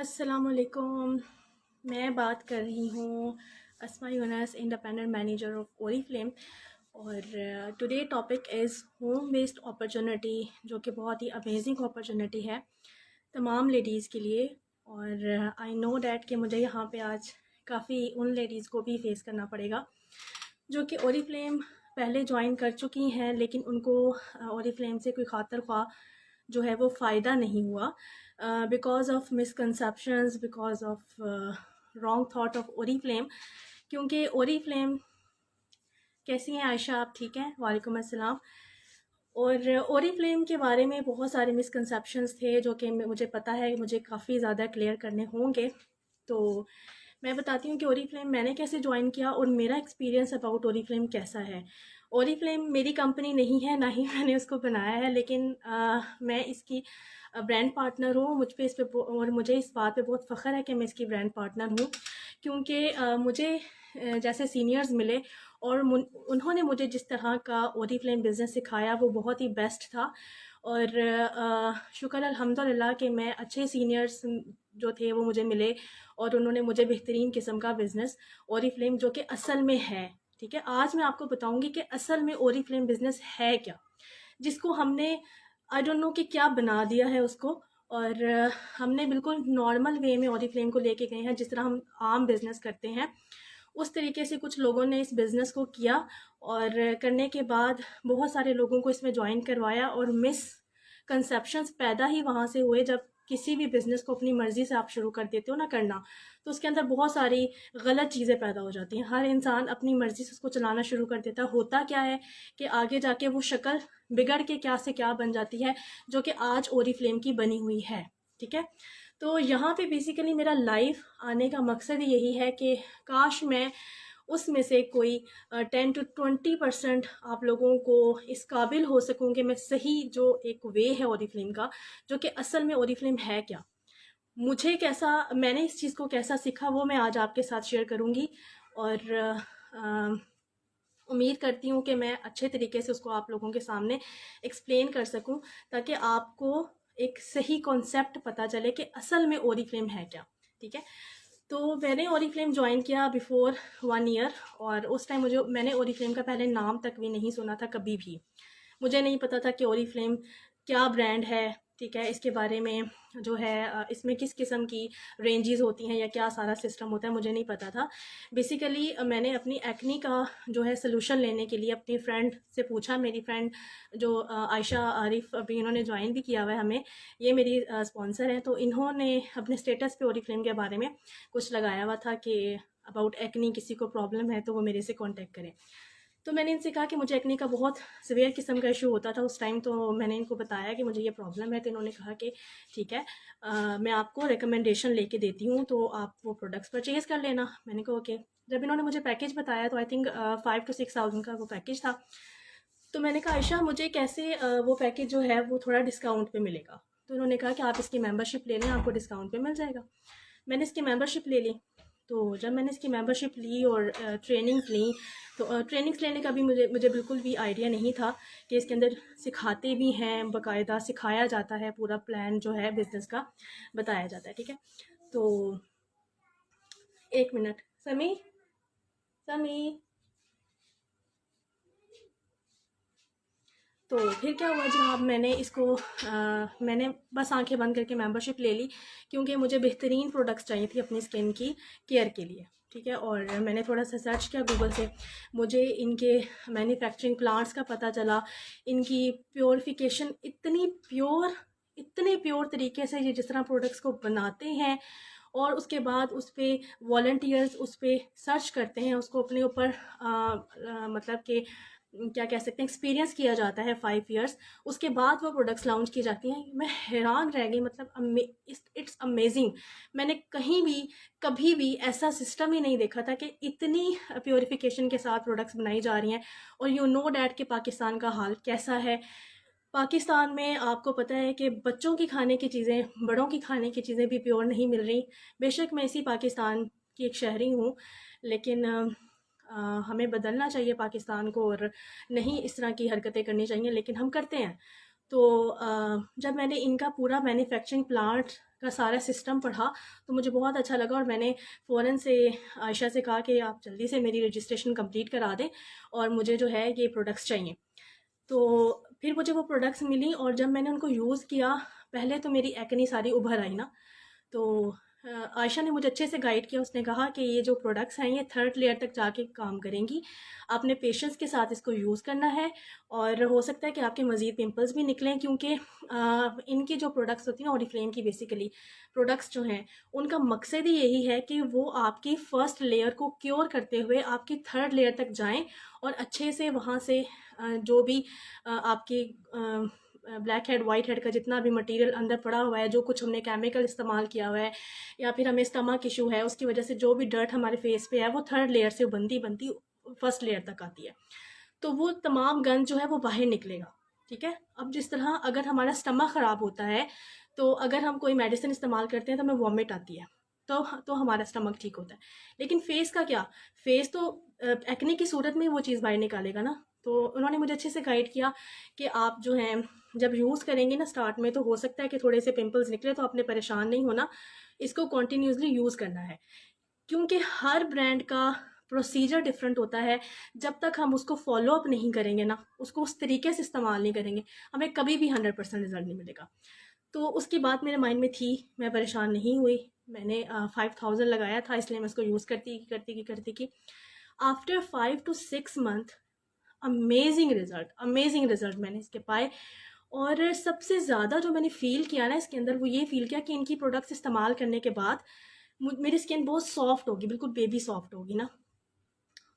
अस्सलामुअलैकुम। मैं बात कर रही हूँ Asma Yunus, independent manager of Oriflame. और today topic is home based opportunity, जो कि बहुत ही अमेजिंग अपॉर्चुनिटी है तमाम लेडीज़ के लिए। और आई नो डैट कि मुझे यहाँ पे आज काफ़ी उन लेडीज़ को भी फेस करना पड़ेगा जो कि ओरीफ्लेम पहले ज्वाइन कर चुकी हैं, लेकिन उनको ओरीफ्लेम से कोई खातर ख्वाह जो है वो फ़ायदा नहीं हुआ because of misconceptions, because of wrong thought of Oriflame. क्योंकि ओरीफ्लेम, कैसी हैं आयशा, आप ठीक हैं? वालेकुम अस्सलाम। और ओरीफ्लेम के बारे में बहुत सारे मिसकंसेप्शंस थे जो कि मुझे पता है मुझे काफ़ी ज़्यादा क्लियर करने होंगे। तो मैं बताती हूँ कि ओरीफ्लेम मैंने कैसे ज्वाइन किया और मेरा एक्सपीरियंस अबाउट ओरीफ्लेम कैसा है। ओरीफ्लेम मेरी कंपनी नहीं है, ना ही मैंने उसको बनाया है, लेकिन मैं इसकी ब्रांड पार्टनर हूँ। मुझ पे इस पे और मुझे इस बात पे बहुत फ़ख्र है कि मैं इसकी ब्रांड पार्टनर हूँ, क्योंकि मुझे जैसे सीनियर्स मिले और उन्होंने मुझे जिस तरह का ओरीफ्लेम बिज़नेस सिखाया वो बहुत ही बेस्ट था। और शुक्र अल्हम्दुलिल्लाह कि मैं अच्छे सीनियर्स जो थे वो मुझे मिले और उन्होंने मुझे बेहतरीन किस्म का बिज़नेस ओरीफ्लेम, जो कि असल में है, ठीक है। आज मैं आपको बताऊंगी कि असल में ओरीफ्लेम बिज़नेस है क्या, जिसको हमने आई डोंट नो कि क्या बना दिया है उसको। और हमने बिल्कुल नॉर्मल वे में ओरीफ्लेम को लेके गए हैं, जिस तरह हम आम बिज़नेस करते हैं उस तरीके से कुछ लोगों ने इस बिज़नेस को किया। और करने के बाद बहुत सारे लोगों को इसमें ज्वाइन करवाया और मिसकंसेप्शंस पैदा ही वहाँ से हुए। जब किसी भी बिज़नेस को अपनी मर्ज़ी से आप शुरू कर देते हो ना करना, तो उसके अंदर बहुत सारी गलत चीज़ें पैदा हो जाती हैं। हर इंसान अपनी मर्ज़ी से उसको चलाना शुरू कर देता है। होता क्या है कि आगे जाके वो शक्ल बिगड़ के क्या से क्या बन जाती है, जो कि आज ओरीफ्लेम की बनी हुई है, ठीक है। तो यहाँ पे बेसिकली मेरा लाइव आने का मकसद यही है कि काश मैं उसमें से कोई 10 to 20% आप लोगों को इस काबिल हो सकूँ कि मैं सही जो एक वे है ओरीफ्लेम का, जो कि असल में ओरीफ्लेम है क्या, मुझे कैसा, मैंने इस चीज़ को कैसा सीखा, वो मैं आज आपके साथ शेयर करूँगी। और उम्मीद करती हूँ कि मैं अच्छे तरीके से उसको आप लोगों के सामने एक्सप्लेन कर सकूँ, ताकि आपको एक सही कॉन्सेप्ट पता चले कि असल में ओरीफ्लेम है क्या, ठीक है। तो मैंने ओरीफ्लेम ज्वाइन किया बिफोर 1 ईयर, और उस टाइम मैंने ओरीफ्लेम का पहले नाम तक भी नहीं सुना था कभी भी। मुझे नहीं पता था कि ओरीफ्लेम क्या ब्रांड है, ठीक है, इसके बारे में जो है इसमें किस किस्म की रेंजेस होती हैं या क्या सारा सिस्टम होता है, मुझे नहीं पता था। बेसिकली मैंने अपनी एक्नी का जो है सोल्यूशन लेने के लिए अपनी फ्रेंड से पूछा। मेरी फ्रेंड जो आयशा आरिफ, अभी इन्होंने ज्वाइन भी किया हुआ है हमें, ये मेरी स्पॉन्सर है। तो इन्होंने अपने स्टेटस पे ओरीफ्लेम के बारे में कुछ लगाया हुआ था कि अबाउट एक्नी, किसी को प्रॉब्लम है तो वो मेरे से कॉन्टेक्ट करें। तो मैंने इनसे कहा कि मुझे एक्ने का बहुत सिवियर किस्म का इशू होता था उस टाइम। तो मैंने इनको बताया कि मुझे ये प्रॉब्लम है। तो इन्होंने कहा कि ठीक है, मैं आपको रिकमेंडेशन लेके देती हूँ, तो आप वो प्रोडक्ट्स परचेज़ कर लेना। मैंने कहा ओके। जब इन्होंने मुझे पैकेज बताया तो आई थिंक 5 to 6 thousand का वो पैकेज था। तो मैंने कहा आयशा, मुझे कैसे वो पैकेज जो है वो थोड़ा डिस्काउंट पे मिलेगा? तो उन्होंने कहा कि आप इसकी मेंबरशिप ले लें, आपको डिस्काउंट पे मिल जाएगा। मैंने इसकी मेंबरशिप ले ली। तो जब मैंने इसकी मेंबरशिप ली और ट्रेनिंग्स ली, तो ट्रेनिंग्स लेने का भी मुझे बिल्कुल भी आइडिया नहीं था कि इसके अंदर सिखाते भी हैं, बाकायदा सिखाया जाता है, पूरा प्लान जो है बिज़नेस का बताया जाता है, ठीक है। तो 1 मिनट, समी, समी। तो फिर क्या हुआ जनाब, मैंने बस आंखें बंद करके मेंबरशिप ले ली, क्योंकि मुझे बेहतरीन प्रोडक्ट्स चाहिए थी अपनी स्किन की केयर के लिए, ठीक है। और मैंने थोड़ा सा सर्च किया गूगल से, मुझे इनके मैन्युफैक्चरिंग प्लांट्स का पता चला। इनकी प्योरिफिकेशन इतने प्योर तरीके से ये जिस तरह प्रोडक्ट्स को बनाते हैं, और उसके बाद उस पर वॉल्टियर्स उस पर सर्च करते हैं, उसको अपने ऊपर मतलब कि क्या कह सकते हैं, एक्सपीरियंस किया जाता है 5 years। उसके बाद वो प्रोडक्ट्स लॉन्च की जाती हैं। मैं हैरान रह गई, मतलब इट्स अमेजिंग। मैंने कहीं भी कभी भी ऐसा सिस्टम ही नहीं देखा था कि इतनी प्योरिफिकेशन के साथ प्रोडक्ट्स बनाई जा रही हैं। और यू नो डैट कि पाकिस्तान का हाल कैसा है। पाकिस्तान में आपको पता है कि बच्चों की खाने की चीज़ें, बड़ों की खाने की चीज़ें भी प्योर नहीं मिल रही। बेशक मैं इसी पाकिस्तान की एक शहरी हूँ, लेकिन हमें बदलना चाहिए पाकिस्तान को, और नहीं इस तरह की हरकतें करनी चाहिए, लेकिन हम करते हैं। तो जब मैंने इनका पूरा मैन्युफैक्चरिंग प्लांट का सारा सिस्टम पढ़ा तो मुझे बहुत अच्छा लगा, और मैंने फ़ौरन से आयशा से कहा कि आप जल्दी से मेरी रजिस्ट्रेशन कंप्लीट करा दें और मुझे जो है ये प्रोडक्ट्स चाहिए। तो फिर मुझे वो प्रोडक्ट्स मिली, और जब मैंने उनको यूज़ किया, पहले तो मेरी एक्ने सारी उभर आई ना। तो आयशा ने मुझे अच्छे से गाइड किया। उसने कहा कि ये जो प्रोडक्ट्स हैं ये थर्ड लेयर तक जाके काम करेंगी, आपने पेशेंस के साथ इसको यूज़ करना है, और हो सकता है कि आपके मज़ीद पिंपल्स भी निकलें, क्योंकि इनकी जो प्रोडक्ट्स होती हैं ओरिफ्लेम की, बेसिकली प्रोडक्ट्स जो हैं उनका मकसद ही यही है कि वो आपकी फ़र्स्ट लेयर को क्योर करते हुए आपकी थर्ड लेयर तक जाएं, और अच्छे से वहाँ से जो भी आपकी ब्लैक हेड वाइट हेड का जितना भी मटेरियल अंदर पड़ा हुआ है, जो कुछ हमने केमिकल इस्तेमाल किया हुआ है, या फिर हमें स्टमक इशू है उसकी वजह से जो भी डर्ट हमारे फेस पे है, वो थर्ड लेयर से बनती बनती फर्स्ट लेयर तक आती है। तो वो तमाम गंद जो है वो बाहर निकलेगा। ठीक है, अब जिस तरह अगर हमारा स्टमक ख़राब होता है, तो अगर हम कोई मेडिसिन इस्तेमाल करते हैं तो हमें वॉमिट आती है, तो हमारा स्टमक ठीक होता है। लेकिन फेस का क्या, फेस तो एक्ने की सूरत में वो चीज़ बाहर निकालेगा ना। तो उन्होंने मुझे अच्छे से गाइड किया कि आप जो हैं जब यूज़ करेंगे ना स्टार्ट में, तो हो सकता है कि थोड़े से पिंपल्स निकले, तो आपने परेशान नहीं होना, इसको कॉन्टीन्यूसली यूज़ करना है, क्योंकि हर ब्रांड का प्रोसीजर डिफरेंट होता है। जब तक हम उसको फॉलो अप नहीं करेंगे ना, उसको उस तरीके से इस्तेमाल नहीं करेंगे, हमें कभी भी 100% रिजल्ट नहीं मिलेगा। तो उसकी बात मेरे माइंड में थी, मैं परेशान नहीं हुई। मैंने 5000 लगाया था, इसलिए मैं इसको यूज़ करती की after 5 to 6 month amazing result मैंने इसके पाए। और सबसे ज़्यादा जो मैंने फ़ील किया ना इसके अंदर, वो ये फ़ील किया कि इनकी प्रोडक्ट्स इस्तेमाल करने के बाद मेरी स्किन बहुत सॉफ्ट होगी, बिल्कुल बेबी सॉफ्ट होगी ना।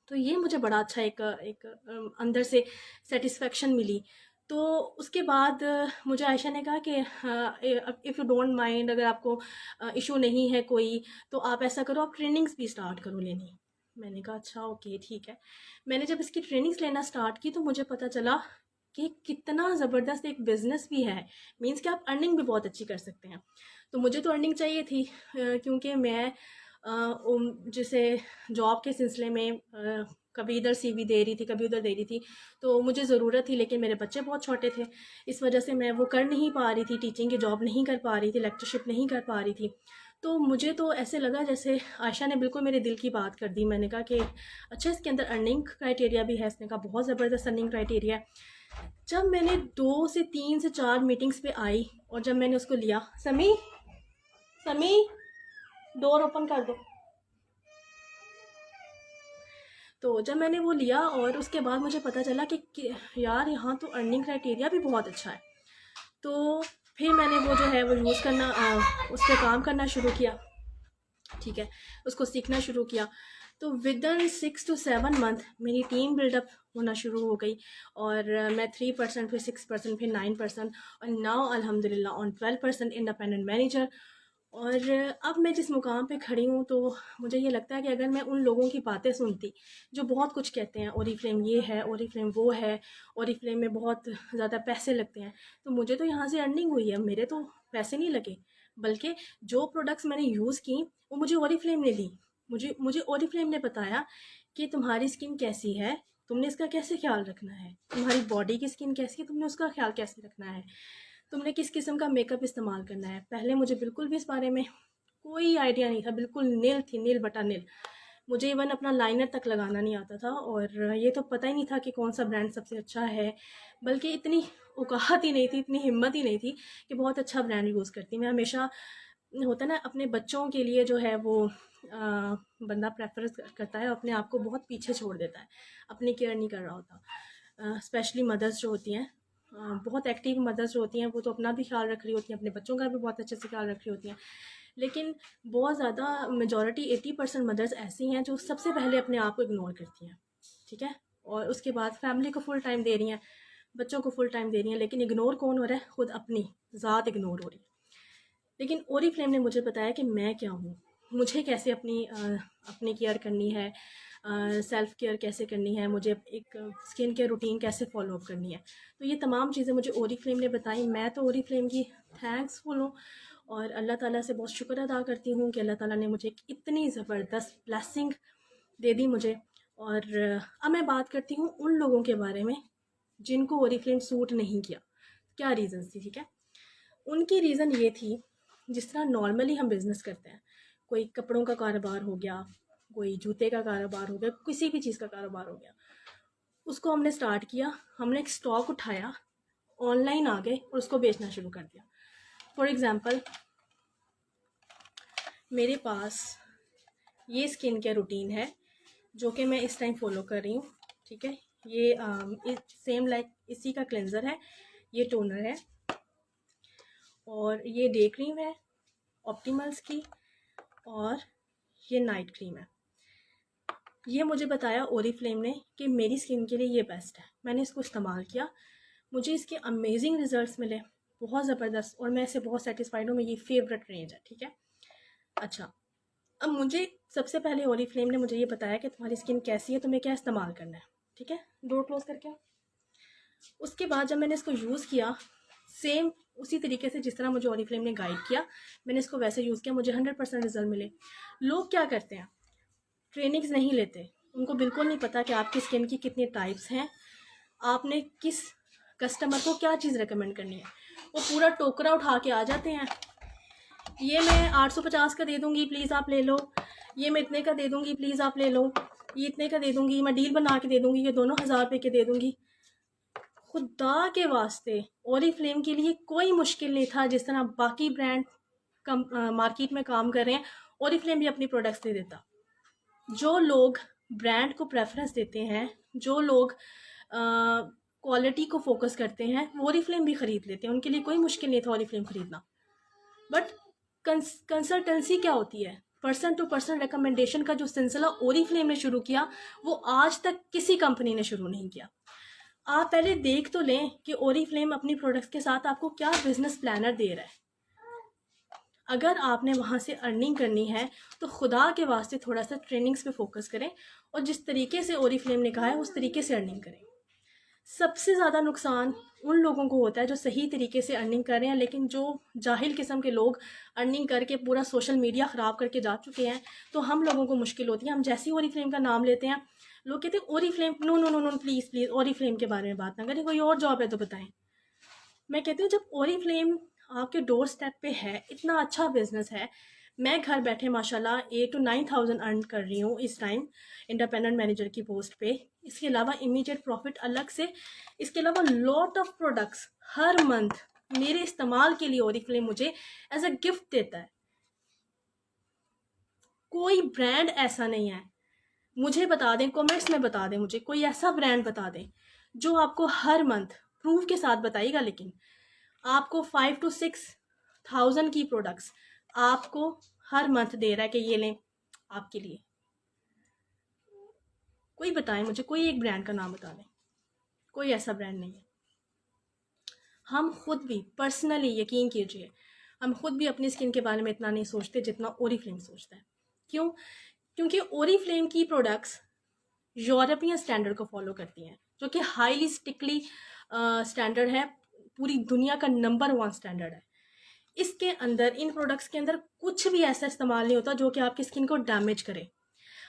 तो ये मुझे बड़ा अच्छा एक एक अंदर से सेटिस्फेक्शन मिली। तो उसके बाद मुझे आयशा ने कहा कि इफ़ यू डोंट माइंड, अगर आपको इशू नहीं है कोई, तो आप ऐसा करो, आप ट्रेनिंग्स भी स्टार्ट करो लेनी। मैंने कहा अच्छा ओके ठीक है। मैंने जब इसकी ट्रेनिंग्स लेना स्टार्ट की तो मुझे पता चला कि कितना ज़बरदस्त एक बिज़नेस भी है। मीन्स कि आप अर्निंग भी बहुत अच्छी कर सकते हैं। तो मुझे तो अर्निंग चाहिए थी, क्योंकि मैं जैसे जॉब के सिलसिले में कभी इधर सीवी दे रही थी, कभी उधर दे रही थी, तो मुझे ज़रूरत थी, लेकिन मेरे बच्चे बहुत छोटे थे, इस वजह से मैं वो कर नहीं पा रही थी, टीचिंग की जॉब नहीं कर पा रही थी, लेक्चरशिप नहीं कर पा रही थी। तो मुझे तो ऐसे लगा जैसे आयशा ने बिल्कुल मेरे दिल की बात कर दी। मैंने कहा कि अच्छा, इसके अंदर अर्निंग क्राइटेरिया भी है। इसने कहा बहुत ज़बरदस्त अर्निंग क्राइटेरिया है। जब मैंने 2 से 4 मीटिंग्स पे आई, और जब मैंने उसको लिया, समी समी डोर ओपन कर दो। तो जब मैंने वो लिया और उसके बाद मुझे पता चला कि यार यहाँ तो अर्निंग क्राइटेरिया भी बहुत अच्छा है। तो फिर मैंने वो जो है वो यूज़ करना, उस पर काम करना शुरू किया। ठीक है, उसको सीखना शुरू किया। तो विदिन 6 to 7 मंथ मेरी टीम बिल्डअप होना शुरू हो गई, और मैं 3%, फिर 6%, फिर 9%, और नाउ अल्हम्दुलिल्लाह ऑन 12% इंडिपेंडेंट मैनेजर। और अब मैं जिस मुकाम पे खड़ी हूँ, तो मुझे ये लगता है कि अगर मैं उन लोगों की बातें सुनती जो बहुत कुछ कहते हैं, ओरिफ्लेम ये है, ओरिफ्लेम वो है, ओरिफ्लेम में बहुत ज़्यादा पैसे लगते हैं, तो मुझे तो यहाँ से अर्निंग हुई है, मेरे तो पैसे नहीं लगे। बल्कि जो प्रोडक्ट्स मैंने यूज़ की वो मुझे ओरिफ्लेम ने दी। मुझे ओरिफ्लेम ने बताया कि तुम्हारी स्किन कैसी है, तुमने इसका कैसे ख्याल रखना है, तुम्हारी बॉडी की स्किन कैसी है, तुमने उसका ख्याल कैसे रखना है, तुमने किस किस्म का मेकअप इस्तेमाल करना है। पहले मुझे बिल्कुल भी इस बारे में कोई आइडिया नहीं था, बिल्कुल नील थी, नील बटा नील। मुझे इवन अपना लाइनर तक लगाना नहीं आता था, और ये तो पता ही नहीं था कि कौन सा ब्रांड सबसे अच्छा है। बल्कि इतनी औकात ही नहीं थी, इतनी हिम्मत ही नहीं थी कि बहुत अच्छा ब्रांड यूज़ करती। मैं हमेशा, होता ना, अपने बच्चों के लिए जो है वो बंदा प्रेफर करता है, अपने आप को बहुत पीछे छोड़ देता है, अपनी केयर नहीं कर रहा होता। स्पेशली मदर्स जो होती हैं, बहुत एक्टिव मदर्स जो होती हैं, वो तो अपना भी ख्याल रख रही होती हैं, अपने बच्चों का भी बहुत अच्छे से ख्याल रख रही होती हैं। लेकिन बहुत ज़्यादा मेजॉरिटी 80% मदर्स ऐसी हैं जो सबसे पहले अपने आप को इग्नोर करती हैं। ठीक है, और उसके बाद फैमिली को फुल टाइम दे रही हैं, बच्चों को फुल टाइम दे रही हैं, लेकिन इग्नोर कौन हो रहा है? खुद अपनी ज़ात इग्नोर हो रही है। लेकिन ओरीफ्लेम ने मुझे बताया कि मैं क्या हूँ, मुझे कैसे अपनी केयर करनी है, सेल्फ़ केयर कैसे करनी है, मुझे एक स्किन केयर रूटीन कैसे फ़ॉलो अप करनी है। तो ये तमाम चीज़ें मुझे ओरीफ्लेम ने बताई। मैं तो ओरीफ्लेम की थैंक्सफुल हूँ, और अल्लाह ताला से बहुत शुक्र अदा करती हूँ कि अल्लाह ताला ने मुझे एक इतनी ज़बरदस्त ब्लेसिंग दे दी मुझे। और अब मैं बात करती हूँ उन लोगों के बारे में जिनको ओरीफ्लेम सूट नहीं किया। क्या रीज़न्स थी, ठीक है। उनकी रीज़न ये थी, जिस तरह नॉर्मली हम बिज़नेस करते हैं, कोई कपड़ों का कारोबार हो गया, कोई जूते का कारोबार हो गया, किसी भी चीज़ का कारोबार हो गया, उसको हमने स्टार्ट किया, हमने एक स्टॉक उठाया, ऑनलाइन आ गए और उसको बेचना शुरू कर दिया। फॉर एग्ज़ाम्पल, मेरे पास ये स्किन केयर रूटीन है जो कि मैं इस टाइम फॉलो कर रही हूँ, ठीक है। ये सेम लाइक इसी का क्लेंज़र है, ये टोनर है और ये डे क्रीम है ऑप्टिमल्स की, और ये नाइट क्रीम है। ये मुझे बताया ओरीफ्लेम ने कि मेरी स्किन के लिए ये बेस्ट है। मैंने इसको इस्तेमाल किया, मुझे इसके अमेजिंग रिजल्ट्स मिले, बहुत ज़बरदस्त, और मैं इससे बहुत सेटिस्फाइड हूँ। मेरी फेवरेट रेंज है, ठीक है। अच्छा, अब मुझे सबसे पहले ओरीफ्लेम ने मुझे ये बताया कि तुम्हारी स्किन कैसी है, तुम्हें क्या इस्तेमाल करना है, ठीक है। डोर क्लोज करके उसके बाद जब मैंने इसको यूज़ किया, सेम उसी तरीके से जिस तरह मुझे ओरीफ्लेम ने गाइड किया, मैंने इसको वैसे यूज़ किया, मुझे 100% रिजल्ट मिले। लोग क्या करते हैं, ट्रेनिंग्स नहीं लेते, उनको बिल्कुल नहीं पता कि आपकी स्किन की कितनी टाइप्स हैं, आपने किस कस्टमर को क्या चीज़ रेकमेंड करनी है। वो पूरा टोकरा उठा के आ जाते हैं, ये मैं 850 का दे दूँगी, प्लीज़ आप ले लो, ये मैं इतने का दे दूँगी, प्लीज़ आप ले लो, ये इतने का दे दूँगी, मैं डील बना के दे दूँगी, ये दोनों 1000 रुपये के दे दूँगी। खुदा के वास्ते ओरीफ्लेम के लिए कोई मुश्किल नहीं था, जिस तरह बाकी ब्रांड मार्केट में काम कर रहे हैं, ओरीफ्लेम भी अपनी प्रोडक्ट्स दे देता। जो लोग ब्रांड को प्रेफरेंस देते हैं, जो लोग क्वालिटी को फोकस करते हैं, वो ओरीफ्लेम भी ख़रीद लेते हैं, उनके लिए कोई मुश्किल नहीं था ओरीफ्लेम ख़रीदना। बट कंसल्टेंसी क्या होती है, पर्सन टू पर्सन रिकमेंडेशन का जो सिलसिला ओरीफ्लेम ने शुरू किया, वो आज तक किसी कंपनी ने शुरू नहीं किया। आप पहले देख तो लें कि ओरीफ्लेम अपनी प्रोडक्ट्स के साथ आपको क्या बिजनेस प्लानर दे रहा है। अगर आपने वहाँ से अर्निंग करनी है तो खुदा के वास्ते थोड़ा सा ट्रेनिंग्स पे फोकस करें, और जिस तरीके से ओरीफ्लेम ने कहा है उस तरीके से अर्निंग करें। सबसे ज़्यादा नुकसान उन लोगों को होता है जो सही तरीके से अर्निंग कर रहे हैं, लेकिन जो जाहिल किस्म के लोग अर्निंग करके पूरा सोशल मीडिया ख़राब करके जा चुके हैं, तो हम लोगों को मुश्किल होती है। हम जैसे ही ओरीफ्लेम का नाम लेते हैं, लोग कहते हैं Oriflame, no no no no, please please Oriflame के बारे में बात ना करें, कोई और जॉब है तो बताएं। मैं कहती हूँ जब ओरीफ्लेम आपके डोर स्टेप पे है, इतना अच्छा बिजनेस है, मैं घर बैठे माशाल्लाह 8 to 9,000 अर्न कर रही हूँ इस टाइम इंडिपेंडेंट मैनेजर की पोस्ट पे। इसके अलावा इमीडिएट प्रॉफिट अलग से, इसके अलावा lot of products her month मेरे इस्तेमाल के लिए ओरीफ्लेम मुझे एज अ गिफ्ट देता है। कोई ब्रांड ऐसा नहीं है, मुझे बता दें, कमेंट्स में बता दें, मुझे कोई ऐसा ब्रांड बता दें जो आपको हर मंथ प्रूफ के साथ बताइएगा, लेकिन आपको 5 to 6,000 की प्रोडक्ट्स आपको हर मंथ दे रहा है कि ये लें आपके लिए। कोई बताएं मुझे, कोई एक ब्रांड का नाम बता दें। कोई ऐसा ब्रांड नहीं है। हम खुद भी पर्सनली, यकीन कीजिए, हम खुद भी अपनी स्किन के बारे में इतना नहीं सोचते जितना ओरीफ्लेम सोचता है। क्यों? क्योंकि ओरीफ्लेम की प्रोडक्ट्स यूरोपियन स्टैंडर्ड को फॉलो करती हैं, जो कि हाईली स्ट्रिक्टली स्टैंडर्ड है, पूरी दुनिया का नंबर 1 स्टैंडर्ड है। इसके अंदर, इन प्रोडक्ट्स के अंदर कुछ भी ऐसा इस्तेमाल नहीं होता जो कि आपकी स्किन को डैमेज करे।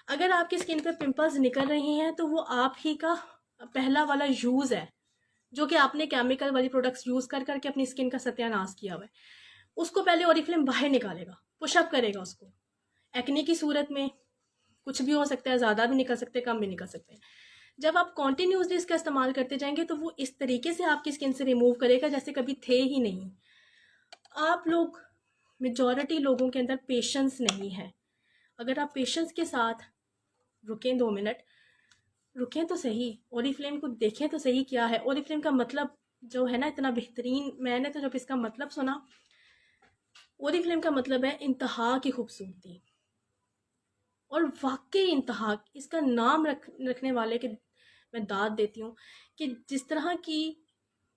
अगर आपकी स्किन पे पिंपल्स निकल रहे हैं तो वो आप ही का पहला वाला यूज़ है, जो कि आपने केमिकल वाली प्रोडक्ट्स यूज़ कर करके अपनी स्किन का सत्यानाश किया हुआ है। उसको पहले ओरीफ्लेम बाहर निकालेगा, पुशअप करेगा उसको। एक्ने की सूरत में कुछ भी हो सकता है, ज़्यादा भी निकल सकते हैं, कम भी निकल सकते हैं। जब आप कॉन्टिन्यूसली इसका इस्तेमाल करते जाएंगे तो वो इस तरीके से आपकी स्किन से रिमूव करेगा जैसे कभी थे ही नहीं। आप लोग, मेजॉरिटी लोगों के अंदर पेशेंस नहीं है। अगर आप पेशेंस के साथ रुकें, 2 मिनट रुकें तो सही, ओरीफ्लेम को देखें तो सही क्या है। ओरीफ्लेम का मतलब जो है ना, इतना बेहतरीन, मैंने तो जब इसका मतलब सुना, ओरीफ्लेम का मतलब है इंतहा की खूबसूरती, और वाकई इंतहा। इसका नाम रखने वाले के मैं दाद देती हूँ कि जिस तरह की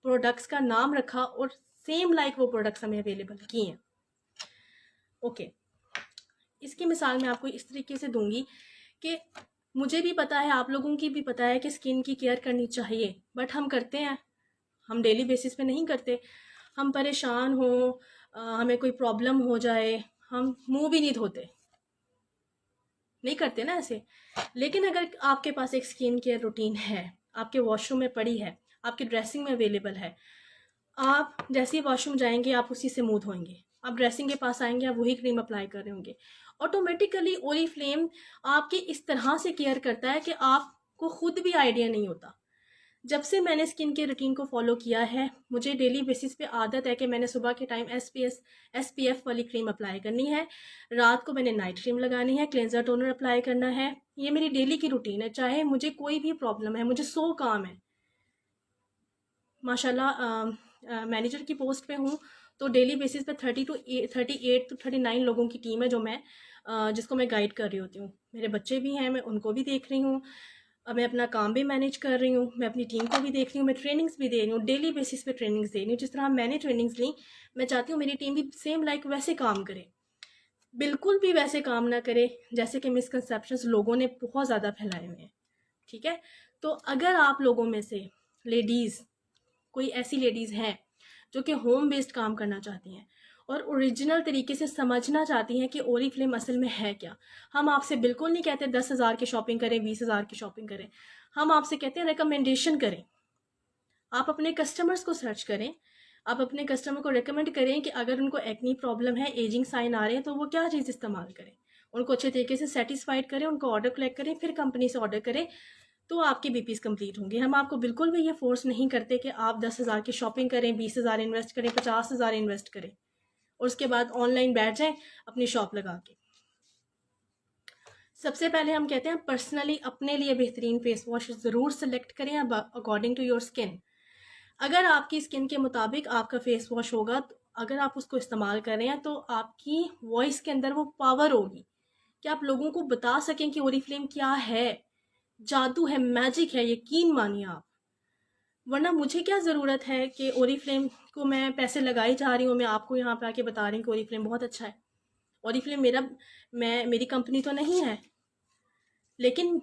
प्रोडक्ट्स का नाम रखा और सेम लाइक वो प्रोडक्ट्स हमें अवेलेबल की हैं। ओके, इसकी मिसाल मैं आपको इस तरीके से दूंगी कि मुझे भी पता है, आप लोगों की भी पता है कि स्किन की केयर करनी चाहिए, बट हम करते हैं, हम डेली बेसिस पे नहीं करते। हम परेशान हो, हमें कोई प्रॉब्लम हो जाए, हम मुंह भी नहीं धोते, नहीं करते ना ऐसे। लेकिन अगर आपके पास एक स्किन केयर रूटीन है, आपके वॉशरूम में पड़ी है, आपके ड्रेसिंग में अवेलेबल है, आप जैसे ही वॉशरूम जाएंगे आप उसी से मुंह धोएंगे, आप ड्रेसिंग के पास आएंगे आप वही क्रीम अप्लाई कर रहे होंगे। ऑटोमेटिकली ओरिफ्लेम आपकी इस तरह से केयर करता है कि आपको खुद भी आइडिया नहीं होता। जब से मैंने स्किन के रूटीन को फॉलो किया है, मुझे डेली बेसिस पे आदत है कि मैंने सुबह के टाइम SPF वाली क्रीम अप्लाई करनी है, रात को मैंने नाइट क्रीम लगानी है, क्लेंजर टोनर अप्लाई करना है। ये मेरी डेली की रूटीन है, चाहे मुझे कोई भी प्रॉब्लम है, मुझे 100 काम है। माशाल्लाह मैनेजर की पोस्ट पे हूँ, तो डेली बेसिस पे 38 to 39 लोगों की टीम है जो मैं जिसको मैं गाइड कर रही होती हूँ। मेरे बच्चे भी हैं, मैं उनको भी देख रही हूँ, मैं अपना काम भी मैनेज कर रही हूँ, मैं अपनी टीम को भी देख रही हूँ, मैं ट्रेनिंग्स भी दे रही हूँ, डेली बेसिस पे ट्रेनिंग्स दे रही हूँ। जिस तरह मैंने ट्रेनिंग्स ली, मैं चाहती हूँ मेरी टीम भी सेम लाइक वैसे काम करे, बिल्कुल भी वैसे काम ना करे जैसे कि मिसकंसेप्शंस लोगों ने बहुत ज़्यादा फैलाए हुए हैं। ठीक है, तो अगर आप लोगों में से लेडीज़, कोई ऐसी लेडीज़ हैं जो कि होम बेस्ड काम करना चाहती हैं और ओरिजिनल तरीके से समझना चाहती हैं कि ओरीफ्लेम असल में है क्या। हम आपसे बिल्कुल नहीं कहते 10,000 की शॉपिंग करें, 20,000 की शॉपिंग करें। हम आपसे कहते हैं रिकमेंडेशन करें। आप अपने कस्टमर्स को सर्च करें, आप अपने कस्टमर को रिकमेंड करें कि अगर उनको एक्नी प्रॉब्लम है, एजिंग साइन आ रहे हैं, तो वो क्या चीज़ इस्तेमाल करें, उनको अच्छे तरीके से सेटिस्फाइड करें, उनको ऑर्डर कलेक्ट करें, फिर कंपनी से ऑर्डर करें, तो आपके बीपीस कंप्लीट होंगे। हम आपको बिल्कुल भी ये फोर्स नहीं करते कि आप 10,000 की शॉपिंग करें, 20,000 इन्वेस्ट करें, 50,000 इन्वेस्ट करें और उसके बाद ऑनलाइन बैठ जाएं अपनी शॉप लगा के। सबसे पहले हम कहते हैं पर्सनली अपने लिए बेहतरीन फेस वॉश ज़रूर सेलेक्ट करें अकॉर्डिंग टू योर स्किन। अगर आपकी स्किन के मुताबिक आपका फेस वॉश होगा, तो अगर आप उसको इस्तेमाल कर रहे हैं तो आपकी वॉइस के अंदर वो पावर होगी कि आप लोगों को बता सकें कि ओरिफ्लेम क्या है। जादू है, मैजिक है, यकीन मानिए आप। वरना मुझे क्या ज़रूरत है कि ओरिफ्लेम को मैं पैसे लगाई जा रही हूँ, मैं आपको यहाँ पे आके बता रही हूँ कि ओरिफ्लेम बहुत अच्छा है। ओरिफ्लेम मेरी कंपनी तो नहीं है, लेकिन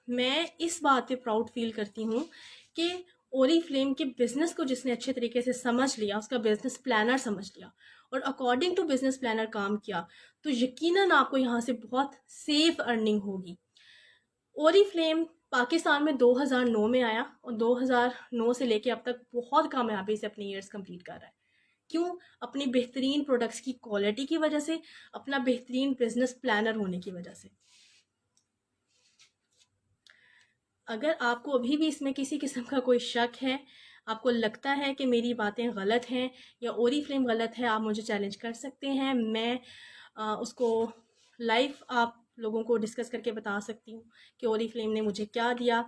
मैं इस बात पे प्राउड फील करती हूँ कि ओरीफ्लेम के बिजनेस को जिसने अच्छे तरीके से समझ लिया, उसका बिजनेस प्लानर समझ लिया और अकॉर्डिंग टू बिजनेस प्लानर काम किया, तो यकीनन आपको यहाँ से बहुत सेफ अर्निंग होगी। ओरीफ्लेम पाकिस्तान में 2009 में आया और 2009 से लेके अब तक बहुत कामयाबी से अपने ईयर्स कंप्लीट कर रहा है। क्यों? अपनी बेहतरीन प्रोडक्ट्स की क्वालिटी की वजह से, अपना बेहतरीन बिजनेस प्लानर होने की वजह से। अगर आपको अभी भी इसमें किसी किस्म का कोई शक है, आपको लगता है कि मेरी बातें गलत हैं या ओरीफ्लेम गलत है, आप मुझे चैलेंज कर सकते हैं। मैं उसको लाइव आप लोगों को डिस्कस करके बता सकती हूँ कि ओरीफ्लेम ने मुझे क्या दिया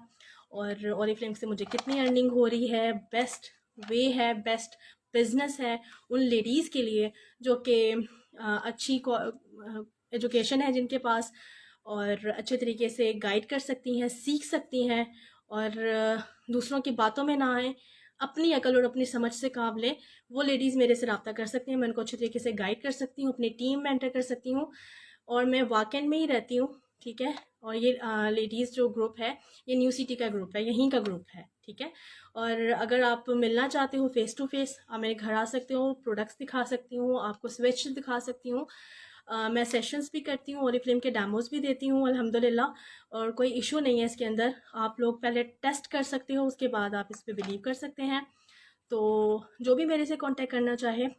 और ओरीफ्लेम से मुझे कितनी अर्निंग हो रही है। बेस्ट वे है, बेस्ट बिजनेस है उन लेडीज़ के लिए जो कि अच्छी एजुकेशन है जिनके पास, और अच्छे तरीके से गाइड कर सकती हैं, सीख सकती हैं और दूसरों की बातों में ना आए, अपनी अकल और अपनी समझ से काम लें। वो लेडीज़ मेरे से रब्ता कर सकती हैं, मैं उनको अच्छे तरीके से गाइड कर सकती हूँ, अपनी टीम में एंटर कर सकती हूँ और मैं वाकई में ही रहती हूँ। ठीक है, और ये लेडीज़ जो ग्रुप है, ये न्यू सिटी का ग्रुप है, यहीं का ग्रुप है। ठीक है, और अगर आप मिलना चाहते हो फेस टू फेस, आप मेरे घर आ सकते हो, प्रोडक्ट्स दिखा सकती हूँ, आपको स्विच दिखा सकती हूँ। मैं सेशंस भी करती हूँ, ओरिफ्लेम के डेमोज भी देती हूँ अल्हम्दुलिल्लाह, और कोई इशू नहीं है इसके अंदर। आप लोग पहले टेस्ट कर सकते हो, उसके बाद आप इस पर बिलीव कर सकते हैं। तो जो भी मेरे से कांटेक्ट करना चाहे,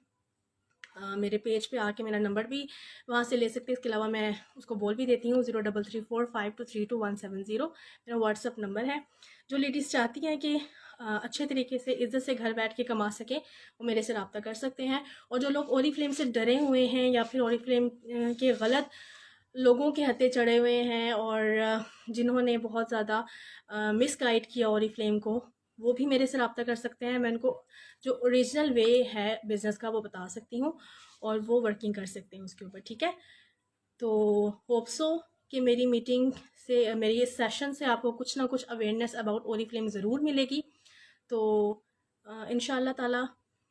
मेरे पेज पे आके मेरा नंबर भी वहाँ से ले सकते हैं। इसके अलावा मैं उसको बोल भी देती हूँ 03345232 मेरा व्हाट्सअप नंबर है। जो लेडीज़ चाहती हैं कि अच्छे तरीके से इज़्ज़त से घर बैठ के कमा सकें, वो मेरे से रब्ता कर सकते हैं। और जो लोग ओरीफ्लेम से डरे हुए हैं या फिर ओरीफ्लेम के गलत लोगों के हत्थे चढ़े हुए हैं और जिन्होंने बहुत ज़्यादा मिसगाइड किया ओरीफ्लेम को, वो भी मेरे से रब्ता कर सकते हैं। मैं उनको जो ओरिजिनल वे है बिज़नेस का वो बता सकती हूँ और वो वर्किंग कर सकते हैं उसके ऊपर। ठीक है, तो होप सो कि मेरी मीटिंग से, मेरी इस सेशन से आपको कुछ ना कुछ अवेयरनेस अबाउट ओरीफ्लेम ज़रूर मिलेगी। तो इंशाल्लाह ताला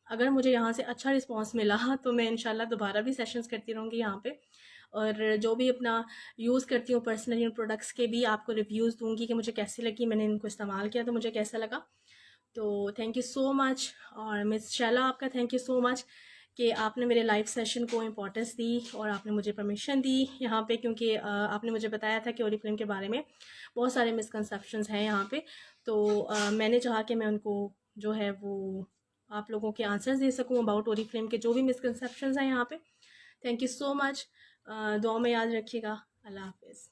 अगर मुझे यहाँ से अच्छा रिस्पांस मिला तो मैं इंशाल्लाह दोबारा भी सेशंस करती रहूँगी यहाँ पे, और जो भी अपना यूज़ करती हूँ पर्सनली उन प्रोडक्ट्स के भी आपको रिव्यूज़ दूँगी कि मुझे कैसी लगी, मैंने इनको इस्तेमाल किया तो मुझे कैसा लगा। तो थैंक यू सो मच, और मिस शैला आपका थैंक यू सो मच कि आपने मेरे लाइव सेशन को इम्पोर्टेंस दी और आपने मुझे परमिशन दी यहाँ पे, क्योंकि आपने मुझे बताया था कि ओरीफ्लेम के बारे में बहुत सारे मिसकंसेप्शंस हैं यहाँ पे। तो मैंने चाहा कि मैं उनको जो है वो आप लोगों के आंसर्स दे सकूँ अबाउट ओरीफ्लेम के जो भी मिसकंसेप्शंस हैं यहाँ पे। Thank you so much. दुआ में याद रखिएगा। अल्लाह हाफिज़।